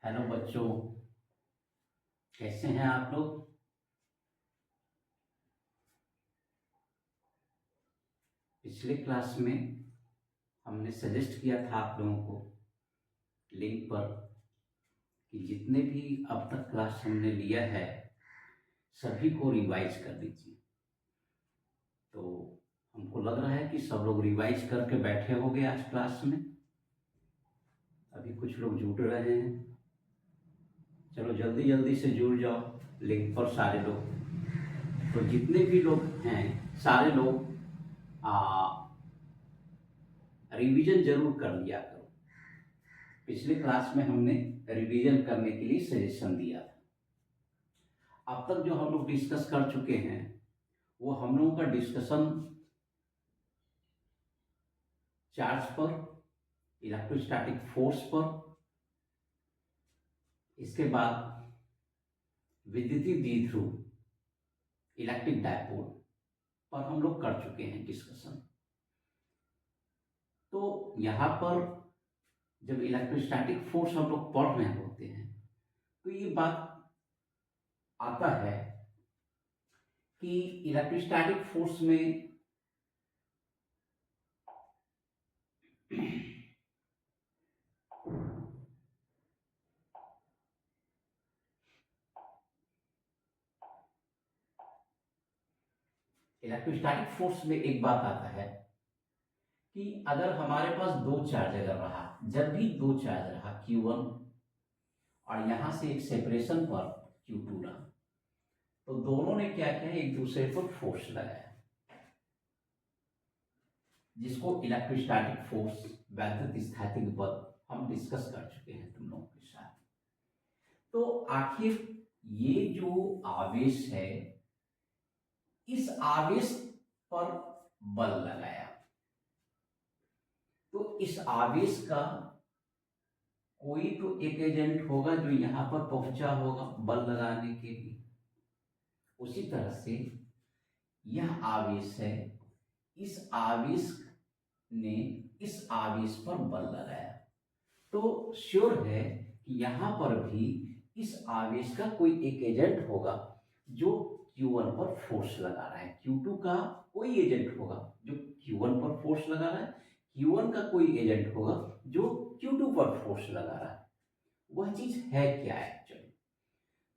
Hello बच्चों, कैसे हैं आप लोग। पिछले क्लास में हमने सजेस्ट किया था आप लोगों को लिंक पर कि जितने भी अब तक क्लास हमने लिया है सभी को रिवाइज कर दीजिए। तो हमको लग रहा है कि सब लोग रिवाइज करके बैठे होंगे आज क्लास में। अभी कुछ लोग जुड़ रहे हैं, चलो जल्दी जल्दी से जुड़ जाओ लिंक पर सारे लोग। तो जितने भी लोग हैं सारे लोग रिवीजन जरूर कर लिया करो। पिछले क्लास में हमने रिवीजन करने के लिए सजेशन दिया था। अब तक जो हम लोग डिस्कस कर चुके हैं वो हम लोगों का डिस्कशन चार्ज पर, इलेक्ट्रोस्टैटिक फोर्स पर, इसके बाद विद्युतीय द्विध्रुव इलेक्ट्रिक डायपोल पर हम लोग कर चुके हैं डिस्कशन। तो यहाँ पर जब इलेक्ट्रोस्टैटिक फोर्स हम लोग पढ़ रहे होते हैं तो ये बात आता है कि इलेक्ट्रोस्टैटिक फोर्स में इलेक्ट्रोस्टैटिक फोर्स में एक बात आता है कि अगर हमारे पास दो चार्ज अगर रहा, जब भी दो चार्ज रहा Q1 और यहां से एक सेपरेशन पर Q2 रहा, तो दोनों ने क्या किया, एक दूसरे पर फोर्स लगाया, जिसको इलेक्ट्रोस्टैटिक फोर्स, वैद्युत स्थैतिक बल हम डिस्कस कर चुके हैं तुम लोगों के साथ। तो आखिर ये जो आवेश है, इस आवेश पर बल लगाया, तो इस आवेश का कोई तो एक एजेंट होगा जो यहां पर पहुंचा होगा बल लगाने के लिए। उसी तरह से यह आवेश है, इस आवेश ने इस आवेश पर बल लगाया, तो श्योर है कि यहां पर भी इस आवेश का कोई एक एजेंट होगा जो Q1 पर फोर्स लगा रहा है। Q2 का कोई एजेंट होगा जो Q1 पर फोर्स लगा रहा है, Q1 का कोई एजेंट होगा जो Q2 पर फोर्स लगा रहा है। वह चीज है क्या एक्चुअली?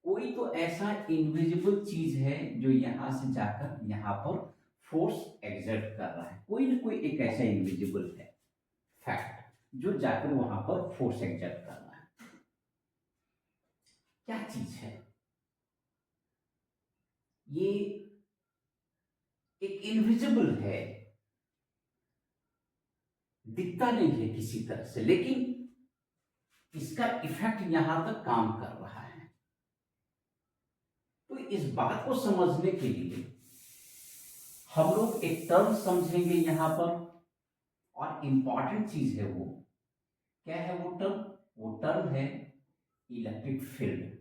कोई तो ऐसा इनविजिबल चीज है जो यहां से जाकर यहां पर फोर्स एक्सर्ट कर रहा है। कोई ना कोई एक ऐसा इनविजिबल है फैक्ट जो जाकर वहां पर फोर्स एक्सर्ट कर रहा है। क्या चीज है ये? एक इनविजिबल है, दिखता नहीं है किसी तरह से, लेकिन इसका इफेक्ट यहां तक काम कर रहा है। तो इस बात को समझने के लिए हम लोग एक टर्म समझेंगे यहां पर, और इंपॉर्टेंट चीज है वो क्या है? वो टर्म है इलेक्ट्रिक फील्ड।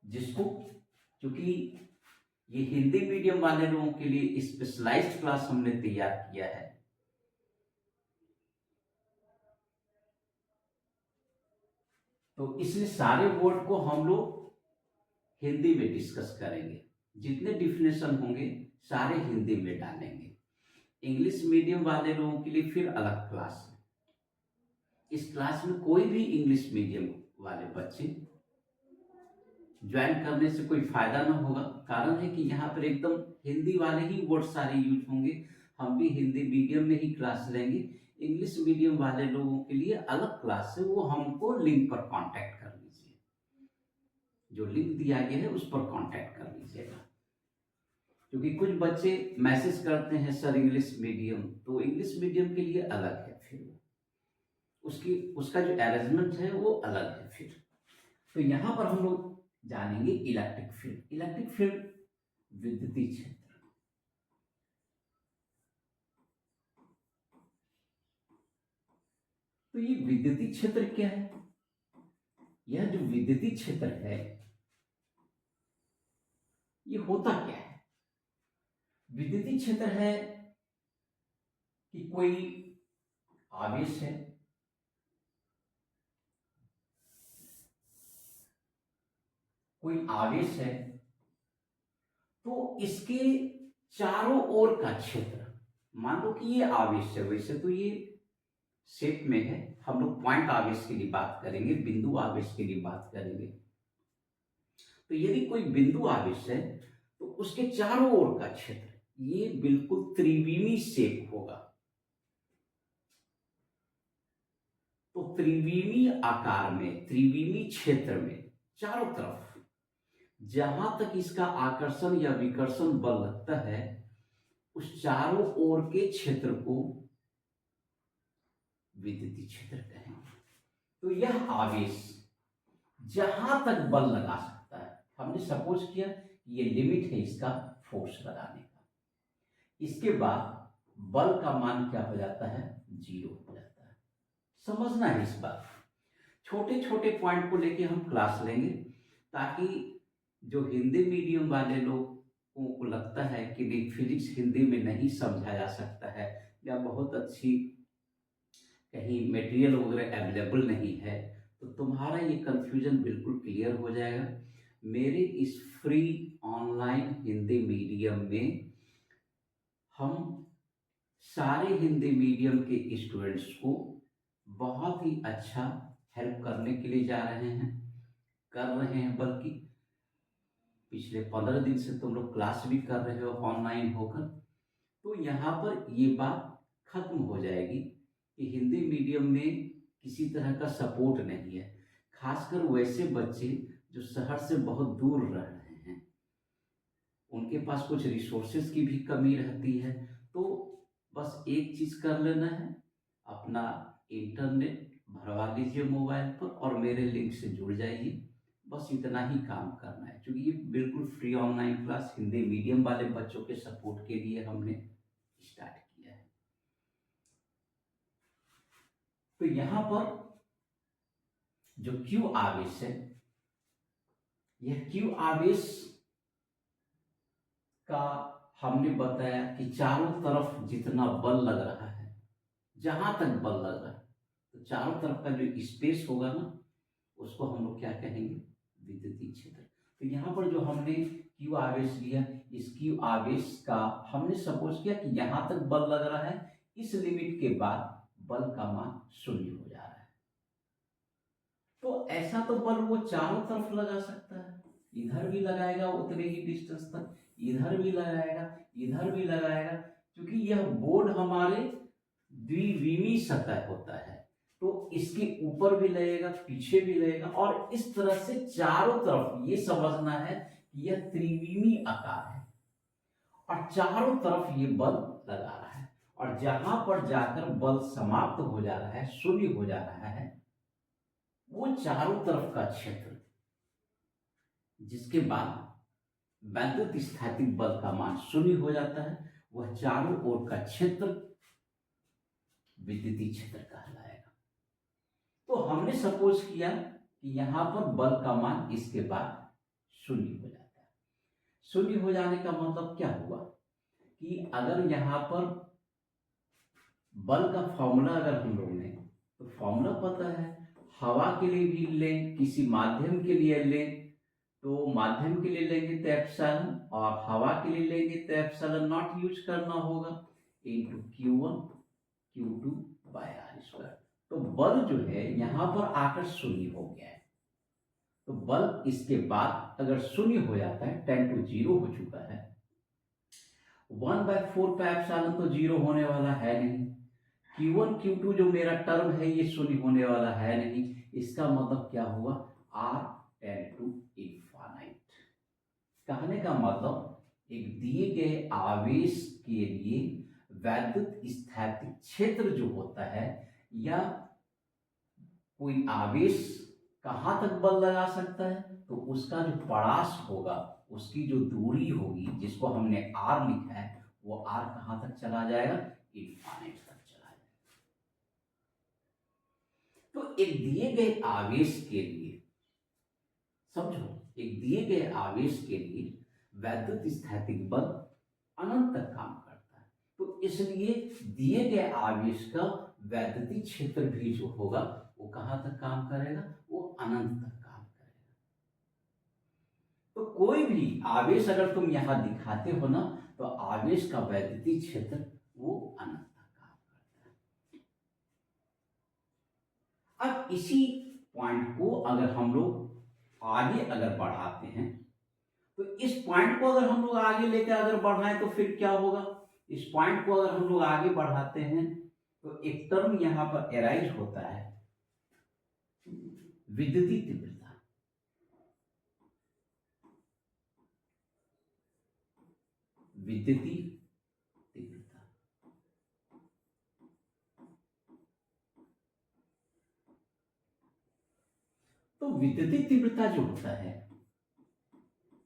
जिसको, क्योंकि ये हिंदी मीडियम वाले लोगों के लिए स्पेशलाइज्ड क्लास हमने तैयार किया है, तो इसलिए सारे वर्ड को हम लोग हिंदी में डिस्कस करेंगे। जितने डिफिनेशन होंगे सारे हिंदी में डालेंगे। इंग्लिश मीडियम वाले लोगों के लिए फिर अलग क्लास है। इस क्लास में कोई भी इंग्लिश मीडियम वाले बच्चे ज्वाइन करने से कोई फायदा ना होगा। कारण है कि यहाँ पर एकदम हिंदी वाले ही वर्ड सारे यूज होंगे। हम भी हिंदी मीडियम में ही क्लास लेंगे। इंग्लिश मीडियम वाले लोगों के लिए अलग क्लास है, वो हमको लिंक पर कांटेक्ट कर लीजिए। जो लिंक दिया गया है उस पर कांटेक्ट कर लीजिएगा। क्योंकि कुछ बच्चे मैसेज करते हैं सर इंग्लिश मीडियम, तो इंग्लिश मीडियम के लिए अलग है, फिर उसका जो अरेंजमेंट है वो अलग है फिर। तो यहां पर हम लोग जानेंगे इलेक्ट्रिक फील्ड। इलेक्ट्रिक फील्ड विद्युतीय क्षेत्र। तो ये विद्युतीय क्षेत्र क्या है? यह जो विद्युतीय क्षेत्र है ये होता क्या है? विद्युतीय क्षेत्र है कि कोई आवेश है, कोई आवेश है, तो इसके चारों ओर का क्षेत्र, मान लो कि ये आवेश है, वैसे तो ये शेप में है, हम लोग पॉइंट आवेश के लिए बात करेंगे, बिंदु आवेश के लिए बात करेंगे। तो यदि कोई बिंदु आवेश है तो उसके चारों ओर का क्षेत्र ये बिल्कुल त्रिविमी शेप होगा। तो त्रिविमी आकार में, त्रिविमी क्षेत्र में चारों तरफ जहां तक इसका आकर्षण या विकर्षण बल लगता है, उस चारों ओर के क्षेत्र को विद्युतीय क्षेत्र कहेंगे। तो यह आवेश जहां तक बल लगा सकता है, हमने सपोज किया ये लिमिट है इसका फोर्स लगाने का, इसके बाद बल का मान क्या हो जाता है, 0 हो जाता है। समझना है इस बात, छोटे छोटे पॉइंट को लेके हम क्लास लेंगे, ताकि जो हिंदी मीडियम वाले लोगों को लगता है कि नहीं फिजिक्स हिंदी में नहीं समझा जा सकता है, या बहुत अच्छी कहीं मटेरियल वगैरह अवेलेबल नहीं है, तो तुम्हारा ये कंफ्यूजन बिल्कुल क्लियर हो जाएगा। मेरे इस फ्री ऑनलाइन हिंदी मीडियम में हम सारे हिंदी मीडियम के स्टूडेंट्स को बहुत ही अच्छा हेल्प करने के लिए जा रहे हैं, कर रहे हैं, बल्कि पिछले 15 दिन से तुम लोग क्लास भी कर रहे हो ऑनलाइन होकर। तो यहाँ पर ये बात खत्म हो जाएगी कि हिंदी मीडियम में किसी तरह का सपोर्ट नहीं है, खासकर वैसे बच्चे जो शहर से बहुत दूर रह रहे हैं, उनके पास कुछ रिसोर्सेज की भी कमी रहती है। तो बस एक चीज कर लेना है, अपना इंटरनेट भरवा लीजिए मोबाइल पर और मेरे लिंक से जुड़ जाइए, बस इतना ही काम करना है, क्योंकि ये बिल्कुल free online class Hindi medium वाले बच्चों के सपोर्ट के लिए हमने स्टार्ट किया है। तो यहां पर जो क्यू आवेश है, यह क्यू आवेश का हमने बताया कि चारों तरफ जितना बल लग रहा है, जहां तक बल लग रहा है, तो चारों तरफ का जो स्पेस होगा ना, उसको हम लोग क्या कहेंगे, विद्युतीय क्षेत्र। तो यहाँ पर जो हमने क्यू आवेश लिया, इस क्यू आवेश का हमने सपोज किया कि यहां तक बल लग रहा है, इस लिमिट के बाद बल का मान 0 हो जा रहा है। तो ऐसा तो बल वो चारों तरफ लगा सकता है, इधर भी लगाएगा उतने ही डिस्टेंस तक, इधर भी लगाएगा, इधर भी लगाएगा, क्योंकि यह बोर्ड हमारे द्विविमी सतह होता है, तो इसके ऊपर भी लगेगा, पीछे भी लगेगा, और इस तरह से चारों तरफ ये समझना है कि यह त्रिविमी आकार है और चारों तरफ ये बल लगा रहा है, और जहां पर जाकर बल समाप्त हो जा रहा है, शून्य हो जा रहा है, वो चारों तरफ का क्षेत्र, जिसके बाद वैद्युत स्थैतिक बल का मान 0 हो जाता है, वह चारों ओर का क्षेत्र विद्युतीय क्षेत्र कहलाएगा। तो हमने सपोज किया कि यहां पर बल का मान इसके बाद 0 हो जाता है। 0 हो जाने का मतलब क्या हुआ कि अगर यहां पर बल का फॉर्मूला अगर हम लोग ने, तो फॉर्मूला पता है, हवा के लिए भी लें, किसी माध्यम के लिए लें, तो माध्यम के लिए लेंगे तो एप्सिलॉन, और हवा के लिए लेंगे तो एप्सिलॉन नॉट यूज करना होगा, into Q1 Q2 bye r²। तो बल जो है यहां पर आकर 0 हो गया है, तो बल इसके बाद अगर 0 हो जाता है, 10 to 0 हो चुका है, 1/4 का एप्सिलॉन तो 0 होने वाला है नहीं, Q1 Q2 जो मेरा टर्म है ये 0 होने वाला है नहीं, इसका मतलब क्या हुआ, R टेंड टू इनफाइनाइट। कहने का मतलब एक दिए गए आवेश के लिए वैद्युत स्थैतिक क्षेत्र जो होता है, या कोई आवेश कहां तक बल लगा सकता है, तो उसका जो परास होगा, उसकी जो दूरी होगी, जिसको हमने R लिखा है, वो R कहां तक चला जाएगा, इनफाइनाइट तक चला जाएगा। तो एक दिए गए आवेश के लिए समझो, एक दिए गए आवेश के लिए वैद्युत स्थैतिक बल अनंत तक काम करता है। तो इसलिए दिए गए आवेश का वैद्युतिक क्षेत्र भी जो होगा वो कहाँ तक काम करेगा, वो अनंत तक काम करेगा। तो कोई भी आवेश अगर तुम यहां दिखाते हो ना, तो आवेश का वैद्युतिक क्षेत्र वो अनंत तक काम करता है। अब इसी पॉइंट को अगर हम लोग आगे अगर बढ़ाते हैं, तो इस पॉइंट को अगर हम लोग आगे लेकर अगर बढ़ाएं तो फिर क्या होगा, इस पॉइंट को अगर हम लोग आगे बढ़ाते हैं तो एक टर्म यहां पर एराइज होता है, विद्युतीय तीव्रता। विद्युतीय तीव्रता तो विद्युतीय तीव्रता जो होता है,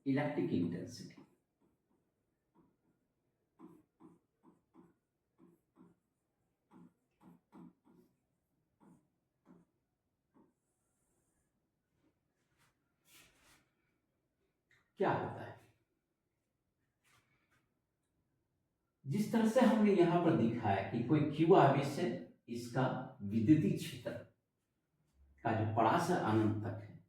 इलेक्ट्रिक इंटेंसिटी, क्या होता है, जिस तरह से हमने यहां पर दिखाया कि कोई क्यू आवेश है, इसका विद्युतीय क्षेत्र का जो परास है अनंत तक है,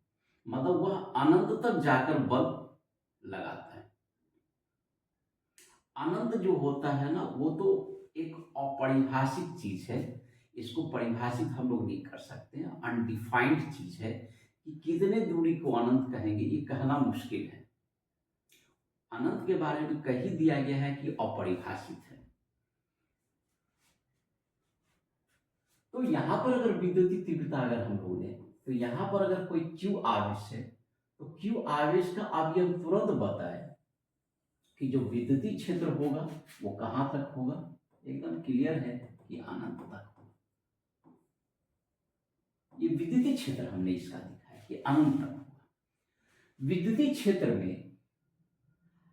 मतलब वह अनंत तक जाकर बल्ब लगाता है। अनंत जो होता है ना, वो तो एक अपरिभाषित चीज है, इसको परिभाषित हम लोग नहीं कर सकते हैं, अनडिफाइंड चीज है कि कितने दूरी को अनंत कहेंगे ये कहना मुश्किल है। अनंत के बारे में कह ही दिया गया है कि अपरिभाषित है। तो यहां पर अगर विद्युतीय तीव्रता अगर हम लोग लें, तो यहां पर अगर कोई क्यू आवेश है, तो क्यू आवेश का अब हम तुरंत बताए कि जो विद्युतीय क्षेत्र होगा वो कहां तक होगा, एकदम क्लियर है कि अनंत तक होगा। ये विद्युतीय क्षेत्र हमने इसका दिखाया कि अनंत तक होगा। विद्युतीय क्षेत्र में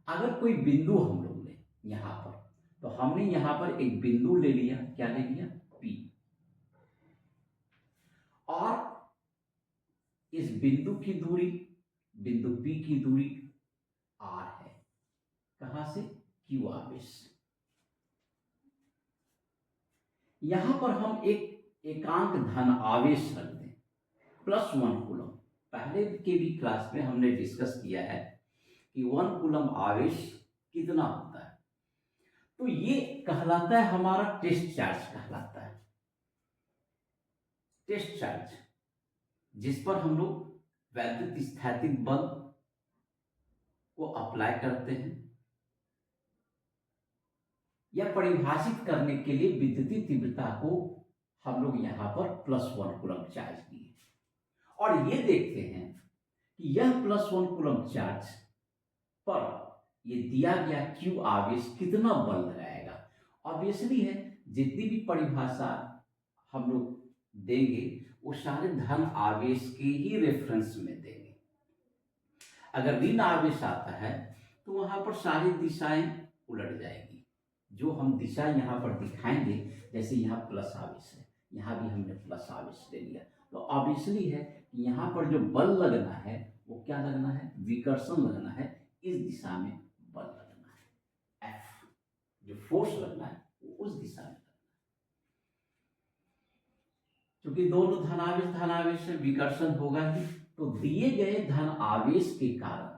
अगर कोई बिंदु हम लोग लें यहां पर, तो हमने यहां पर एक बिंदु ले लिया, क्या ले लिया, P, और इस बिंदु की दूरी, बिंदु P की दूरी R है, कहां से, Q आवेश। यहां पर हम एक एकांक धन आवेश रख दें, +1 कूलम। पहले के भी क्लास में हमने डिस्कस किया है कि 1 कूलम आवेश कितना होता है, तो ये कहलाता है हमारा टेस्ट चार्ज कहलाता है, टेस्ट चार्ज, जिस पर हम लोग वैद्युत स्थैतिक बल को अप्लाई करते हैं, या परिभाषित करने के लिए विद्युतीय तीव्रता को हम लोग यहां पर +1 कूलम चार्ज दिए, और ये देखते हैं कि यह +1 कूलम चार्ज पर ये दिया गया क्यू आवेश कितना बल लगाएगा। ऑब्वियसली है, जितनी भी परिभाषा हम लोग देंगे वो सारे धन आवेश के ही रेफरेंस में देंगे। अगर ऋण आवेश आता है तो वहां पर सारी दिशाएं उलट जाएगी। जो हम दिशा यहाँ पर दिखाएंगे, जैसे यहाँ प्लस आवेश है, यहाँ भी हमने प्लस आवेश ले लिया, तो ऑब्वियसली है कि यहाँ पर जो बल लगना है वो क्या लगना है, विकर्षण लगना है, इस दिशा में बल लगना है, F जो फोर्स लगना है वो उस दिशा में लगना है। क्योंकि दोनों धनावेश से विकर्षण होगा ही, तो दिए गए धन आवेश के कारण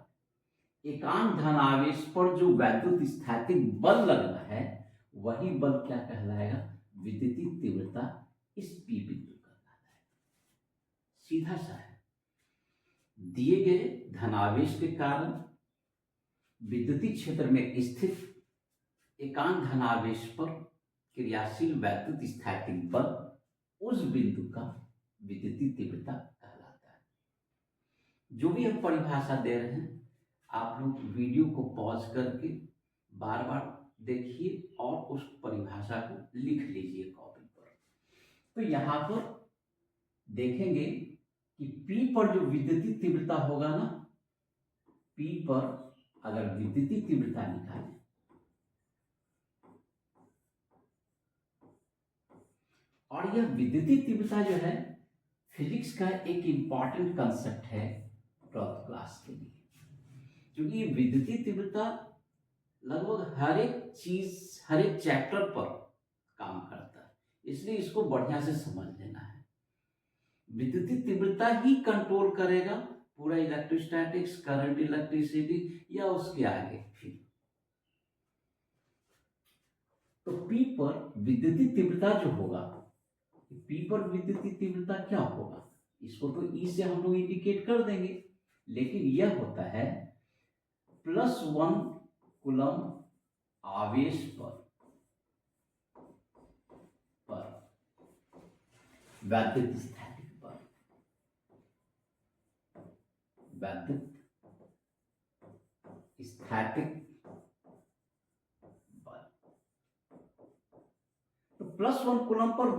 एकांक धन आवेश पर जो वैद्युत स्थैतिक बल लगना है, वही बल क्या कहलाएगा, विद्युतीय तीव्रता इस P बिंदु कहलाता है। सीधा सा है, दिए गए धनावेश के कारण विद्युतीय क्षेत्र में स्थित एकांक धनावेश पर क्रियाशील वैद्युत स्थैतिक बल उस बिंदु का विद्युतीय तीव्रता कहलाता है। जो भी हम परिभाषा दे रहे हैं, आप लोग वीडियो को पॉज करके बार बार देखिए और उस परिभाषा को लिख लीजिए कॉपी पर। तो यहां पर देखेंगे कि P पर जो विद्युतीय तीव्रता होगा ना, P पर अगर विद्युतीय तीव्रता निकालें, और यह विद्युतीय तीव्रता जो है फिजिक्स का एक इंपॉर्टेंट कंसेप्ट है 12th क्लास के लिए, क्योंकि विद्युतीय तीव्रता लगभग हर एक चीज, हर एक चैप्टर पर काम करता है, इसलिए इसको बढ़िया से समझ लेना है। विद्युतीय तीव्रता ही कंट्रोल करेगा पूरा इलेक्ट्रोस्टैटिक्स, करंट, इलेक्ट्रिसिटी या उसके आगे फिर। तो P पर विद्युतीय तीव्रता जो होगा, P पर विद्युतीय तीव्रता क्या होगा, इसको तो E से हम लोग इंडिकेट कर देंगे, लेकिन यह होता है +1 कूलम आवेश पर वैद्युत स्थैतिक बल, वैद्युत स्थैतिक बल। तो +1 कूलम पर,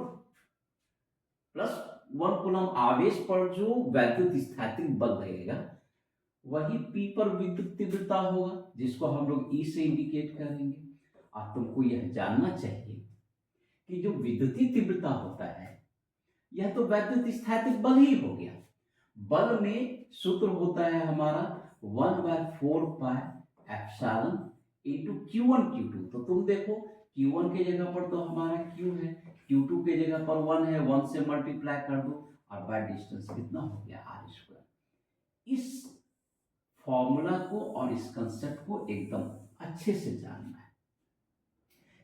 +1 कूलम आवेश पर जो वैद्युत स्थैतिक बल लगेगा वही P पर विद्युत तीव्रता होगा, जिसको हम लोग E से इंडिकेट करेंगे। अब तुमको यह जानना चाहिए कि जो विद्युतीय तीव्रता होता है यह तो वैद्युत स्थैतिक बल ही हो गया। बल में सूत्र होता है हमारा 1/4 pi epsilon into Q1 Q2। तो तुम देखो Q1 के जगह पर तो हमारा Q है, Q2 के जगह पर 1 है, 1 से मल्टीप्लाई कर दो और बाय डिस्टेंस कितना हो गया r²। इस फॉर्मूला को और इस कंसेप्ट को एकदम अच्छे से जानना है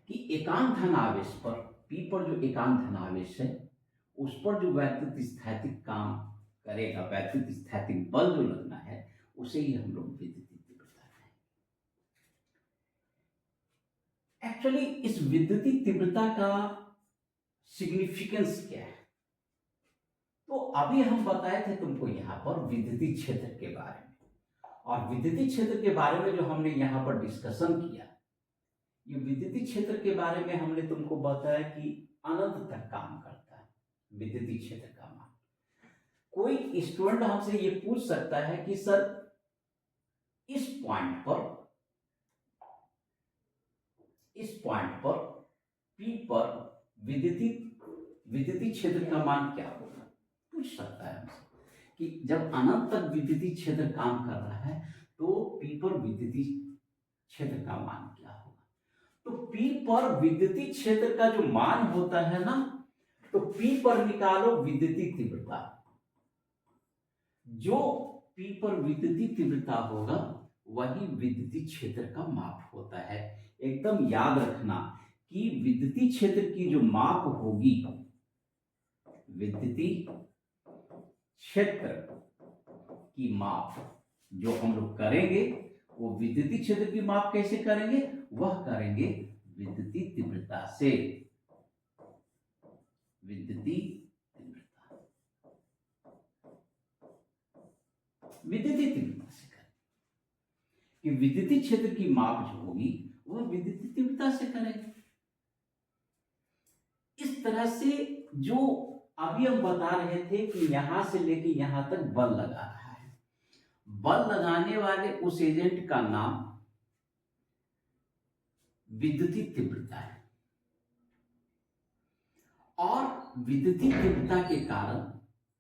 कि एकांक धन आवेश पर, P पर जो एकांक धन आवेश है उस पर जो वैद्युत स्थैतिक काम करेगा, वैद्युत स्थैतिक बल जो लगना है, उसे ही हम लोग विद्युतीय तीव्रता कहेंगे। एक्चुअली इस विद्युतीय तीव्रता का सिग्निफिकेंस क्या है, तो अभी हम बताए थे तुमको यहाँ पर विद्युतीय क्षेत्र के बारे में, और विद्युतीय क्षेत्र के बारे में जो हमने यहाँ पर डिस्कशन किया, ये विद्युतीय क्षेत्र के बारे में हमने तुमको बताया कि अनंत तक काम करता है विद्युतीय क्षेत्र का मान। कोई स्टूडेंट हमसे ये पूछ सकता है कि सर इस पॉइंट पर P पर विद्युतीय क्षेत्र का मान क्या होगा, पूछ सकता है हमसे कि जब अनंत तक विद्युतीय क्षेत्र काम कर रहा है तो P पर विद्युतीय क्षेत्र का मान क्या होगा। तो P पर विद्युतीय क्षेत्र का जो मान होता है ना, तो P पर निकालो विद्युतीय तीव्रता, जो P पर विद्युतीय तीव्रता होगा वही विद्युतीय क्षेत्र का माप होता है। एकदम याद रखना कि विद्युतीय क्षेत्र की जो माप होगी, विद्युतीय क्षेत्र की माप जो हम लोग करेंगे वो विद्युतीय क्षेत्र की माप कैसे करेंगे, वह करेंगे विद्युतीय तीव्रता से, विद्युतीय तीव्रता से करेंगे कि विद्युतीय क्षेत्र की माप जो होगी वह विद्युतीय तीव्रता से करेंगे। इस तरह से जो अभी हम बता रहे थे कि यहां से लेके यहां तक बल लगा रहा है, बल लगाने वाले उस एजेंट का नाम विद्युतीय तीव्रता है, और विद्युतीय तीव्रता के कारण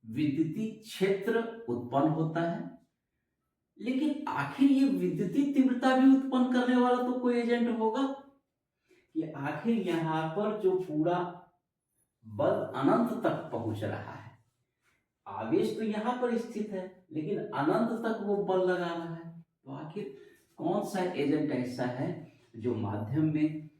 विद्युतीय क्षेत्र उत्पन्न होता है। लेकिन आखिर ये विद्युतीय तीव्रता भी उत्पन्न करने वाला तो कोई एजेंट होगा कि आखिर यहां पर जो पूरा बल अनंत तक पहुंच रहा है, आवेश तो यहां पर स्थित है लेकिन अनंत तक वो बल लगा रहा है, तो आखिर कौन सा एजेंट ऐसा है जो माध्यम में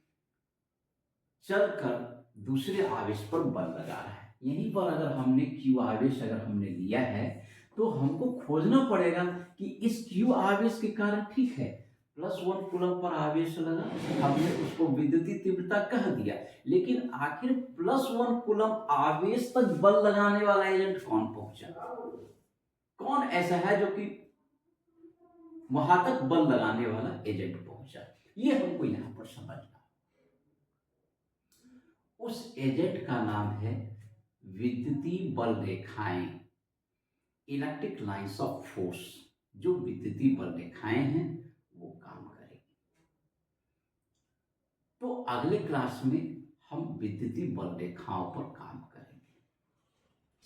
चलकर दूसरे आवेश पर बल लगा रहा है। यहीं पर अगर हमने Q आवेश अगर हमने लिया है तो हमको खोजना पड़ेगा कि इस Q आवेश के कारण, ठीक है +1 कूलम पर आवेश लगा, हमने उसको विद्युतीय तीव्रता कह दिया, लेकिन आखिर +1 कूलम आवेश तक बल लगाने वाला एजेंट कौन पहुंचा, कौन ऐसा है जो कि वहां तक बल लगाने वाला एजेंट पहुंचा, ये हमको यहां पर समझना। उस एजेंट का नाम है विद्युतीय बल रेखाएं, इलेक्ट्रिक लाइंस ऑफ फोर्स। जो विद्युतीय बल रेखाएं हैं वो काम करेगी। तो अगले क्लास में हम विद्युतीय बल रेखाओं पर काम करेंगे,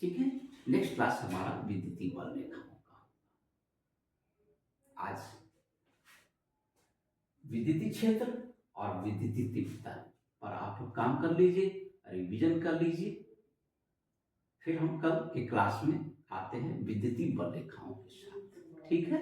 ठीक है। नेक्स्ट क्लास हमारा विद्युतीय बल रेखाओं का। आज विद्युतीय क्षेत्र और विद्युतीय तीव्रता पर आप लोग काम कर लीजिए, रिवीजन कर लीजिए। फिर हम कल के क्लास में आते हैं विद्युतीय बल रेखाओं के साथ। ठीक है।